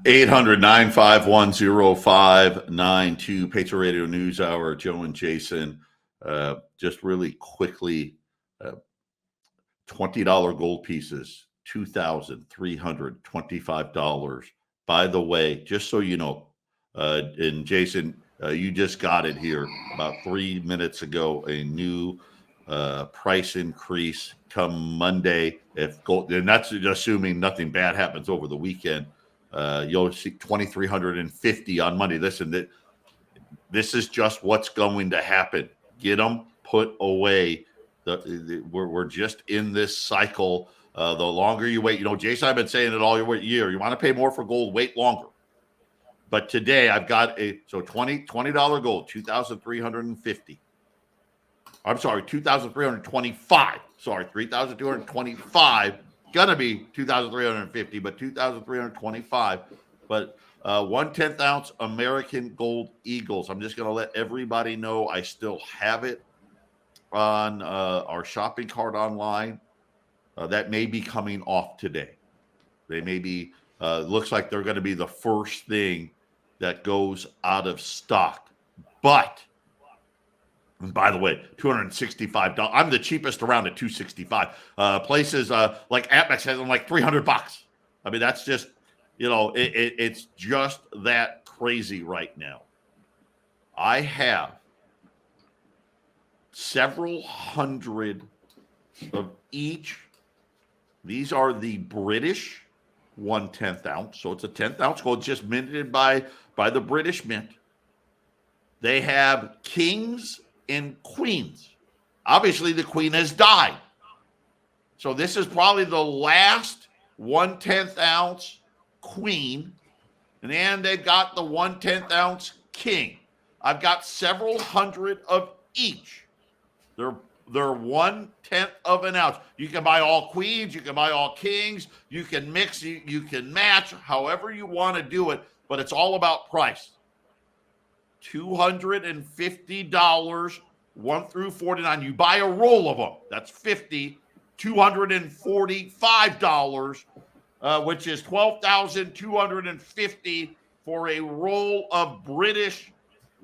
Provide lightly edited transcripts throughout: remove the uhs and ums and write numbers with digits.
800-951-0592, Patriot Radio News Hour, Joe and Jason. Just really quickly, $20 gold pieces, $2,325. By the way, just so you know, and Jason, you just got it here about 3 minutes ago, a new price increase come Monday. If gold, and that's assuming nothing bad happens over the weekend. You'll see 2,350 on Monday. Listen, this is just what's going to happen. Get them put away. We're just in this cycle. The longer you wait, Jason, I've been saying it all year. You want to pay more for gold, wait longer. But today I've got $20 gold, 2,350. I'm sorry, 2,325. Sorry, 3,225. Gonna be 2,350, but 2,325. But 1/10 ounce American Gold Eagles. I'm just gonna let everybody know I still have it on our shopping cart online. That may be coming off today. They may be. Looks like they're going to be the first thing that goes out of stock. But, and by the way, $265. I'm the cheapest around at $265. Places like Apex has them like $300. I mean, that's just, it's just that crazy right now. I have several hundred of each. These are the British 1/10 ounce. So it's a 10th ounce gold, just minted by the British Mint. They have kings and queens. Obviously, the queen has died. So this is probably the last 1/10 ounce queen. And then they've got the 1/10 ounce king. I've got several hundred of each. They're 1/10 of an ounce. You can buy all queens, you can buy all kings, you can mix, you can match, however you want to do it, but it's all about price. $250, 1 through 49. You buy a roll of them, that's 50. $245, which is 12,250 for a roll of British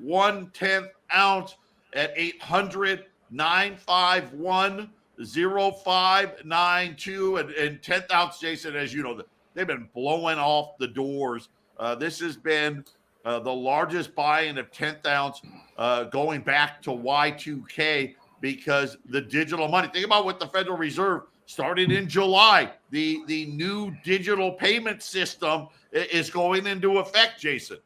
1/10 ounce at 800-951-0592 and 10th ounce, Jason, as you know, they've been blowing off the doors. This has been the largest buy-in of 10th ounce going back to Y2K because the digital money. Think about what the Federal Reserve started in July. The new digital payment system is going into effect, Jason.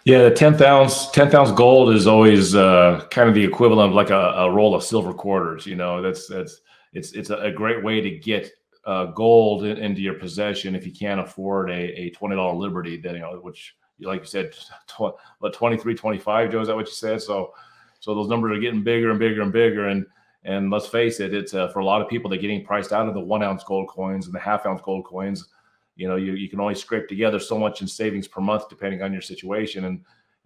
Yeah, the 10th ounce gold is always kind of the equivalent of like a roll of silver quarters. It's a great way to get gold into your possession if you can't afford a $20 Liberty. Then which, like you said, 23.25, Joe, is that what you said? So those numbers are getting bigger and bigger and bigger, and let's face it, it's for a lot of people, they're getting priced out of the 1 ounce gold coins and the half ounce gold coins. You can only scrape together so much in savings per month, depending on your situation, and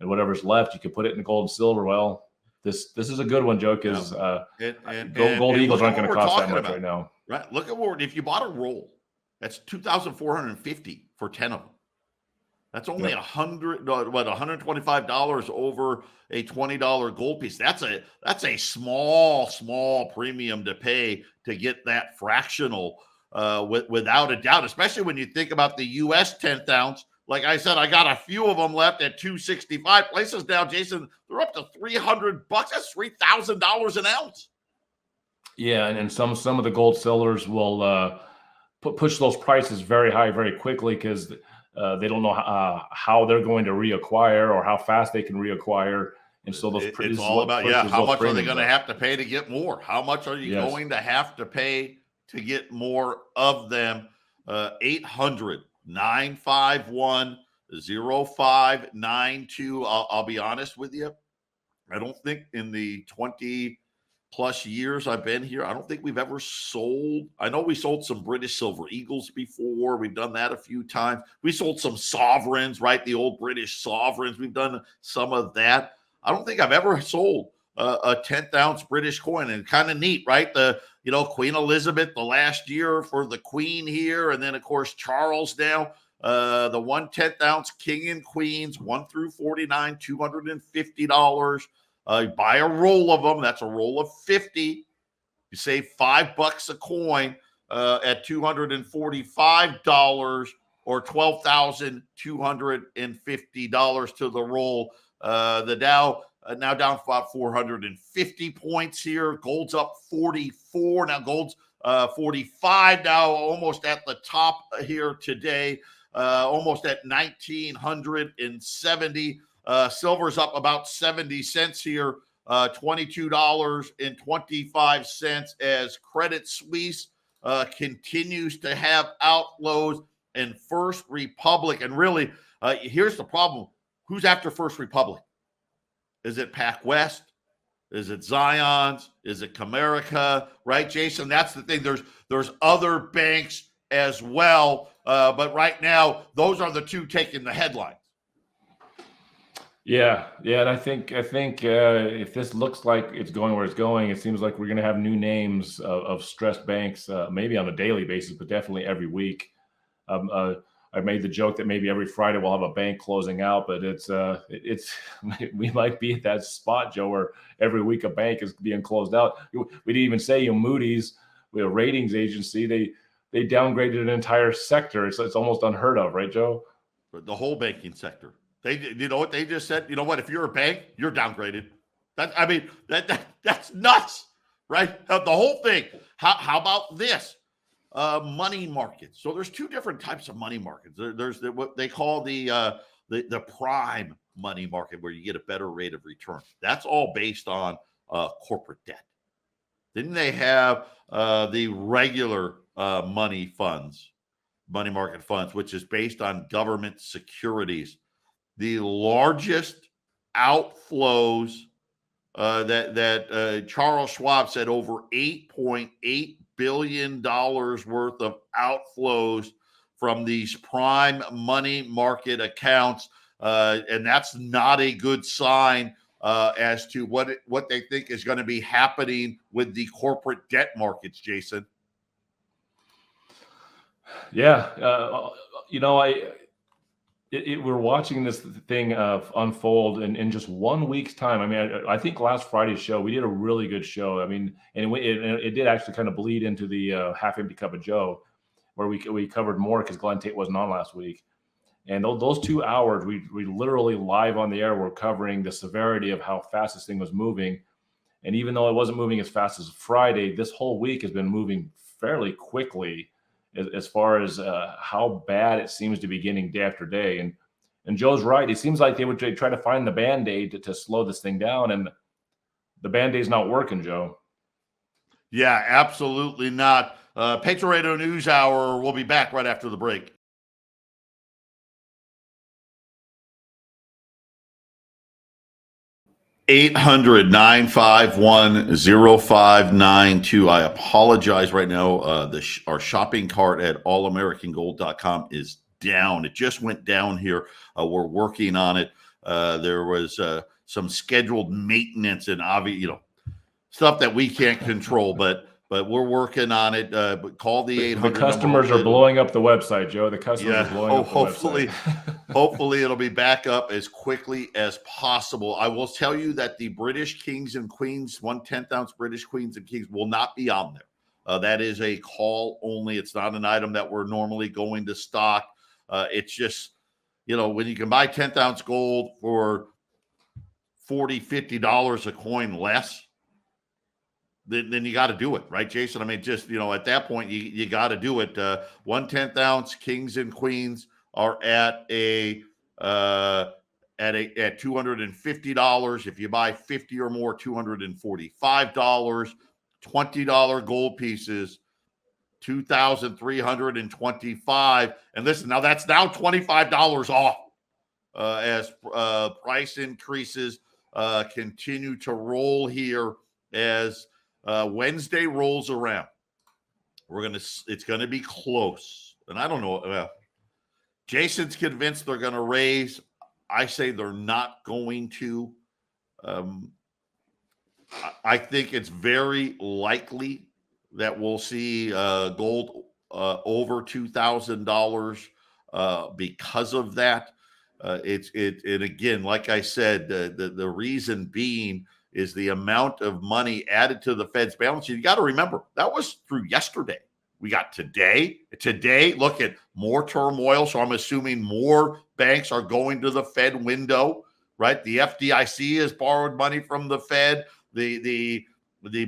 whatever's left, you can put it in gold and silver. Well, this is a good one, Joe, because gold Eagles aren't going to cost that much right now. Right? Look at if you bought a roll, that's $2,450 for 10 of them. That's only $125 over a $20 gold piece. That's a small premium to pay to get that fractional. Without a doubt, especially when you think about the U.S. 10th ounce. Like I said, I got a few of them left at $265. Places now, Jason, they're up to $300. That's $3,000 an ounce. Yeah, and some of the gold sellers will push those prices very high very quickly because they don't know how they're going to reacquire or how fast they can reacquire. And so it's all about how much are they going to have to pay to get more? How much are you going to have to pay to get more of them? 800-951-0592. I'll be honest with you. I don't think in the 20 plus years I've been here, I don't think we've ever sold. I know we sold some British Silver Eagles before. We've done that a few times. We sold some sovereigns, right? The old British sovereigns. We've done some of that. I don't think I've ever sold a 10th ounce British coin, and kind of neat, right? Queen Elizabeth, the last year for the Queen here. And then of course, Charles now, The 1/10 ounce King and Queens, 1 through 49, $250. Buy a roll of them. That's a roll of 50. You save $5 a coin at $245 or $12,250 to the roll. The Dow now down about 450 points here. Gold's up 44. Now gold's 45 now, almost at the top here today, almost at 1,970. Silver's up about 70 cents here, $22.25 as Credit Suisse continues to have outflows, and First Republic. And really, here's the problem. Who's after First Republic? Is it PacWest? Is it Zions? Is it Comerica? Right, Jason? That's the thing. There's other banks as well, but right now, those are the two taking the headlines. Yeah, and I think if this looks like it's going where it's going, it seems like we're going to have new names of stressed banks, maybe on a daily basis, but definitely every week. I made the joke that maybe every Friday we'll have a bank closing out, but it's we might be at that spot, Joe, where every week a bank is being closed out. We didn't even say Moody's, a ratings agency, they downgraded an entire sector. It's almost unheard of, right, Joe? The whole banking sector. They, you know what they just said? You know what? If you're a bank, you're downgraded. That's nuts, right? The whole thing. How about this? Money markets. So there's two different types of money markets. There's what they call the prime money market, where you get a better rate of return. That's all based on corporate debt. Then they have the regular money market funds, which is based on government securities. The largest outflows that Charles Schwab said, over $8.8 billion worth of outflows from these prime money market accounts. And that's not a good sign as to what they think is going to be happening with the corporate debt markets, Jason. Yeah. We're watching this thing unfold in just 1 week's time. I mean, I think last Friday's show, we did a really good show. I mean, and it did actually kind of bleed into the half empty cup of Joe, where we covered more because Glenn Tate wasn't on last week. And those 2 hours, we literally live on the air were covering the severity of how fast this thing was moving. And even though it wasn't moving as fast as Friday, this whole week has been moving fairly quickly as far as how bad it seems to be getting day after day. And Joe's right. It seems like they would try to find the Band-Aid to slow this thing down, and the Band-Aid's not working, Joe. Yeah, absolutely not. Patriot Radio News Hour. We'll be back right after the break. 800-951-0592. I apologize right now. Our shopping cart at allamericangold.com is down. It just went down here. We're working on it. There was some scheduled maintenance and stuff that we can't control, but we're working on it. But call the 800. The customers are blowing up the website, Joe. The customers are blowing up the website. Hopefully it'll be back up as quickly as possible. I will tell you that the British Kings and Queens, 1/10 ounce British Queens and Kings, will not be on there. That is a call only. It's not an item that we're normally going to stock. It's just, when you can buy 10th ounce gold for $40, $50 a coin less, then you got to do it, right, Jason? I mean, just, at that point, you got to do it. 1/10 ounce Kings and Queens are at $250. If you buy 50 or more, $245. $20 gold pieces, $2,325. And listen, now that's now $25 off as price increases continue to roll here as Wednesday rolls around. It's gonna be close, and I don't know. Jason's convinced they're gonna raise. I say they're not going to. I think it's very likely that we'll see gold over $2,000 because of that. And again, like I said, the reason being is the amount of money added to the Fed's balance sheet. You got to remember that was through yesterday. We got today. Today, look at more turmoil. So I'm assuming more banks are going to the Fed window, right? The FDIC has borrowed money from the Fed. The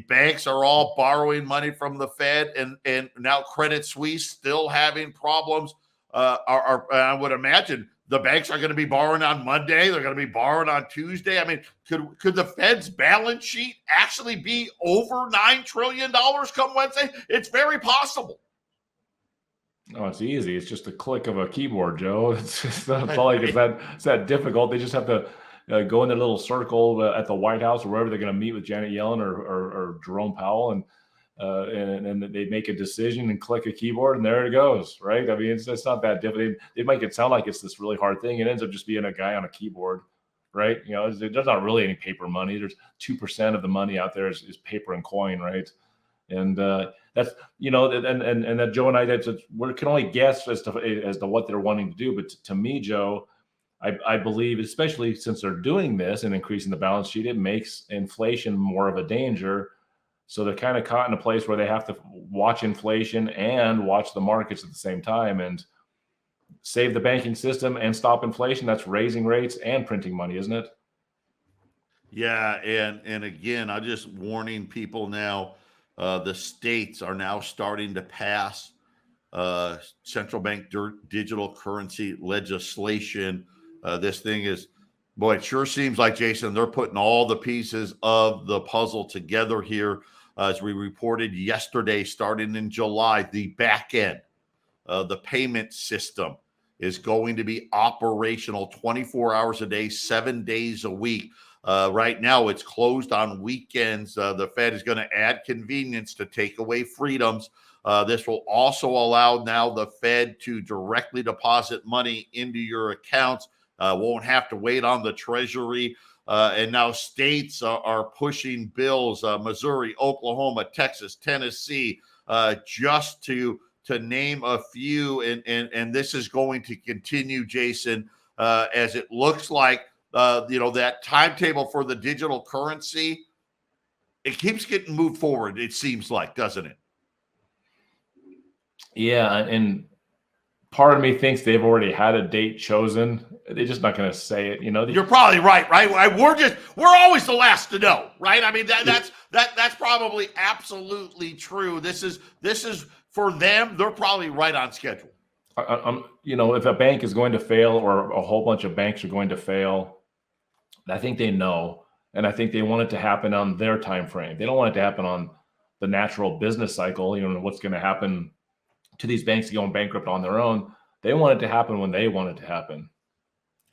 banks are all borrowing money from the Fed, and now Credit Suisse still having problems. I would imagine the banks are going to be borrowing on Monday. They're going to be borrowing on Tuesday. I mean, could the Fed's balance sheet actually be over $9 trillion come Wednesday? It's very possible. Oh, it's easy. It's just a click of a keyboard, Joe. It's not like it's that difficult. They just have to go in their little circle at the White House or wherever they're going to meet with Janet Yellen or Jerome Powell, and they make a decision and click a keyboard, and there it goes, right? I mean, it's not that difficult. They make it sound like it's this really hard thing. It ends up just being a guy on a keyboard, right? You know, there's not really any paper money. There's 2% of the money out there is paper and coin, right? And that's, you know, and that Joe and I, we can only guess as to what they're wanting to do. But to me, Joe, I believe, especially since they're doing this and increasing the balance sheet, it makes inflation more of a danger. So they're kind of caught in a place where they have to watch inflation and watch the markets at the same time and save the banking system and stop inflation. That's raising rates and printing money, isn't it? Yeah, and again, I'm just warning people now. The states are now starting to pass central bank digital currency legislation. This thing is, boy, it sure seems like, Jason, they're putting all the pieces of the puzzle together here. As we reported yesterday, starting in July, the back end, the payment system is going to be operational 24 hours a day, 7 days a week. Right now, it's closed on weekends. The Fed is going to add convenience to take away freedoms. This will also allow now the Fed to directly deposit money into your accounts. Won't have to wait on the Treasury. And now states are pushing bills, Missouri, Oklahoma, Texas, Tennessee, just to name a few. And this is going to continue, Jason, as it looks like, that timetable for the digital currency, it keeps getting moved forward, it seems like, doesn't it? Yeah, and part of me thinks they've already had a date chosen. They're just not going to say it. You know, you're probably right. We're always the last to know, right? I mean, that's probably absolutely true. This is for them. They're probably right on schedule. If a bank is going to fail or a whole bunch of banks are going to fail, I think they know, and I think they want it to happen on their time frame. They don't want it to happen on the natural business cycle. You know, what's going to happen to these banks going bankrupt on their own. They want it to happen when they want it to happen.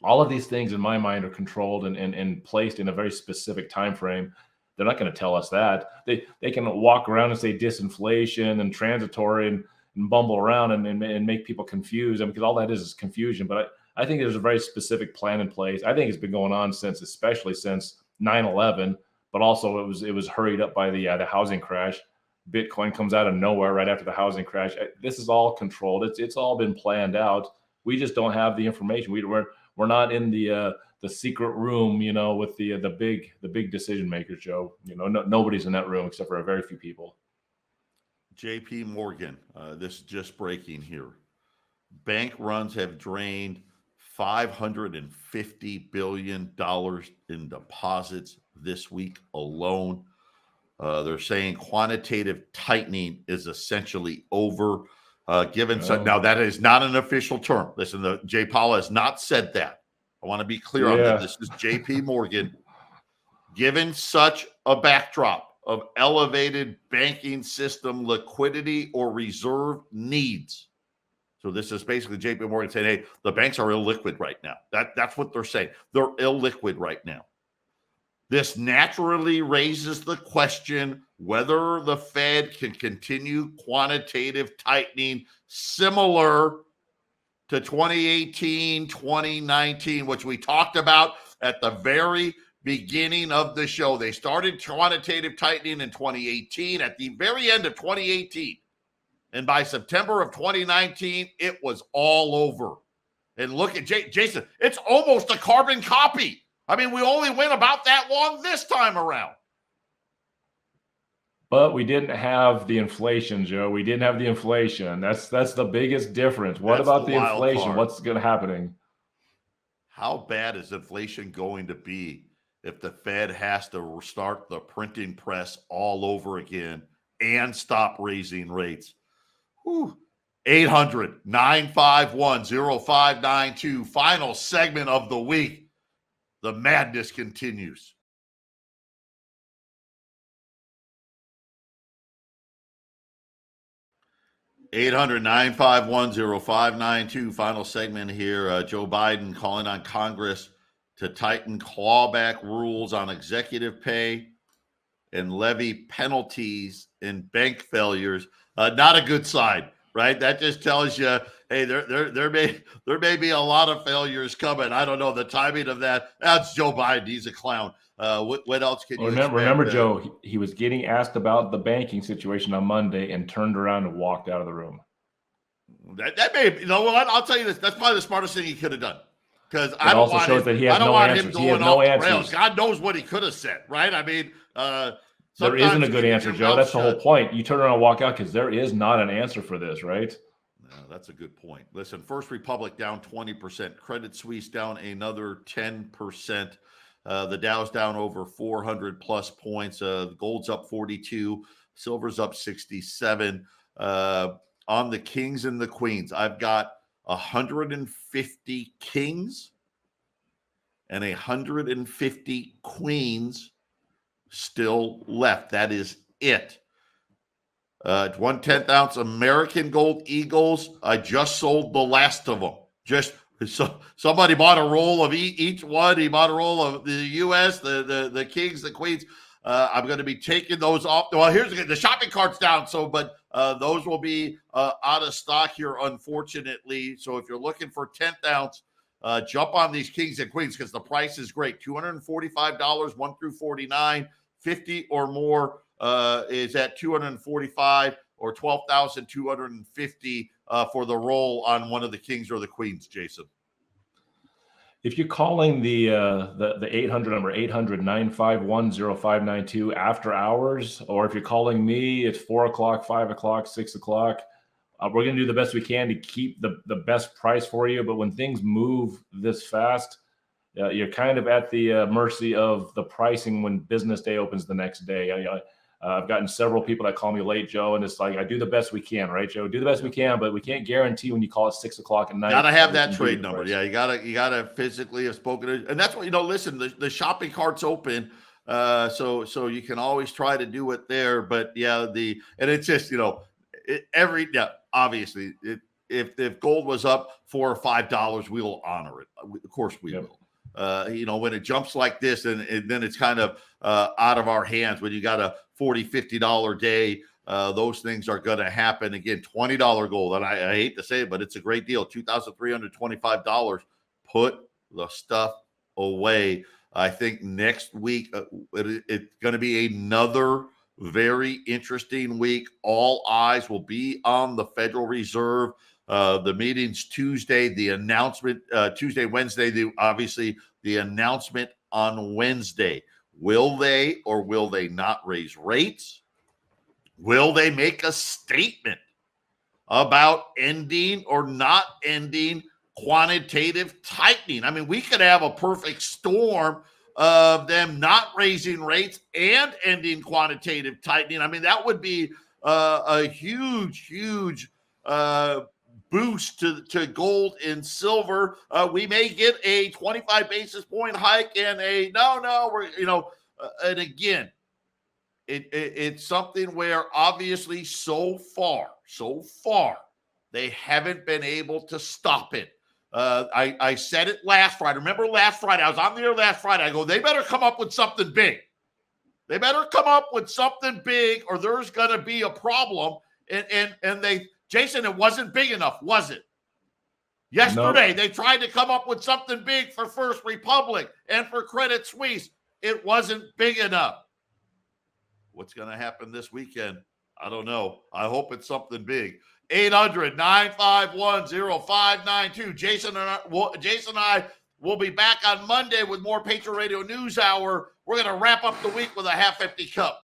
All of these things in my mind are controlled and placed in a very specific time frame. They're not going to tell us that. They can walk around and say disinflation and transitory and bumble around and make people confused. I mean, because all that is confusion. But I think there's a very specific plan in place. I think it's been going on especially since 9/11, but also it was hurried up by the housing crash. Bitcoin comes out of nowhere right after the housing crash. This is all controlled. It's all been planned out. We just don't have the information. We're not in the secret room, with the big decision makers, Joe. Nobody's in that room except for a very few people. JP Morgan, this is just breaking here. Bank runs have drained $550 billion in deposits this week alone. They're saying quantitative tightening is essentially over. Now that is not an official term. Listen, Jay Powell has not said that. I want to be clear on that. This is JP Morgan. Given such a backdrop of elevated banking system liquidity or reserve needs. So this is basically JP Morgan saying, hey, the banks are illiquid right now. That's what they're saying. They're illiquid right now. This naturally raises the question whether the Fed can continue quantitative tightening similar to 2018, 2019, which we talked about at the very beginning of the show. They started quantitative tightening in 2018, at the very end of 2018. And by September of 2019, it was all over. And look at Jason. It's almost a carbon copy. I mean, we only went about that long this time around. But we didn't have the inflation, Joe. We didn't have the inflation. That's the biggest difference. What That's about the the wild inflation? card. What's going to happening? How bad is inflation going to be if the Fed has to start the printing press all over again and stop raising rates? 800-951-0592. Final segment of the week. The madness continues. Eight 800-951-0592. Final segment here. Joe Biden calling on Congress to tighten clawback rules on executive pay and levy penalties in bank failures. Not a good sign, right? That just tells you, hey, there may be a lot of failures coming. I don't know the timing of that. That's Joe Biden. He's a clown. What else can you remember, Joe? He was getting asked about the banking situation on Monday and turned around and walked out of the room. That may, you know what? I'll tell you this. That's probably the smartest thing he could have done. Because I don't also want shows him, that he has I don't no want answers. him He has going no off the answers. rails. God knows what he could have said, right? I mean, there isn't a good answer, Joe. That's the whole point. You turn around and walk out because there is not an answer for this, right? No, that's a good point. Listen, First Republic down 20%. Credit Suisse down another 10%. The Dow's down over 400 plus points. The gold's up 42. Silver's up 67. On the kings and the queens, I've got 150 kings and 150 queens still left. That is it. 1/10 ounce American Gold Eagles. I just sold the last of them. So somebody bought a roll of each one. He bought a roll of the U.S., the kings, the queens. I'm going to be taking those off. Well, here's the shopping cart's down. But those will be out of stock here, unfortunately. So if you're looking for 10th ounce, jump on these kings and queens because the price is great. $245, 1 through 49, 50 or more is at $245 or $12,250 for the roll on one of the kings or the queens, Jason. If you're calling the 800 number, 800-951-0592 after hours, or if you're calling me, it's 4 o'clock, 5 o'clock, 6 o'clock. We're going to do the best we can to keep the best price for you. But when things move this fast, you're kind of at the mercy of the pricing when business day opens the next day. I've gotten several people that call me late, Joe, and it's like, I do the best we can, right, Joe? Do the best we can, but we can't guarantee when you call at 6 o'clock at night. Gotta have that trade number. Yeah, you gotta physically have spoken to, and that's what, listen, the shopping cart's open. So you can always try to do it there. But yeah, and it's just, obviously if gold was up $4 or $5, we'll honor it. Of course we will. When it jumps like this, and then it's kind of out of our hands. When you got a $40, $50 day, those things are going to happen. Again, $20 gold, and I hate to say it, but it's a great deal. $2,325. Put the stuff away. I think next week it's going to be another very interesting week. All eyes will be on the Federal Reserve. The meeting's Tuesday, the announcement Tuesday, Wednesday, obviously the announcement on Wednesday. Will they or will they not raise rates? Will they make a statement about ending or not ending quantitative tightening? I mean, we could have a perfect storm of them not raising rates and ending quantitative tightening. I mean, that would be a huge boost to gold and silver. We may get a 25 basis point hike and and again, it's something where obviously so far they haven't been able to stop it. I said it last Friday. Remember last Friday? I was on the air last Friday. I go, they better come up with something big. They better come up with something big or there's going to be a problem. And Jason, it wasn't big enough, was it? Yesterday, They tried to come up with something big for First Republic and for Credit Suisse. It wasn't big enough. What's going to happen this weekend? I don't know. I hope it's something big. 800-951-0592. Jason and I will be back on Monday with more Patriot Radio News Hour. We're going to wrap up the week with a half-empty cup.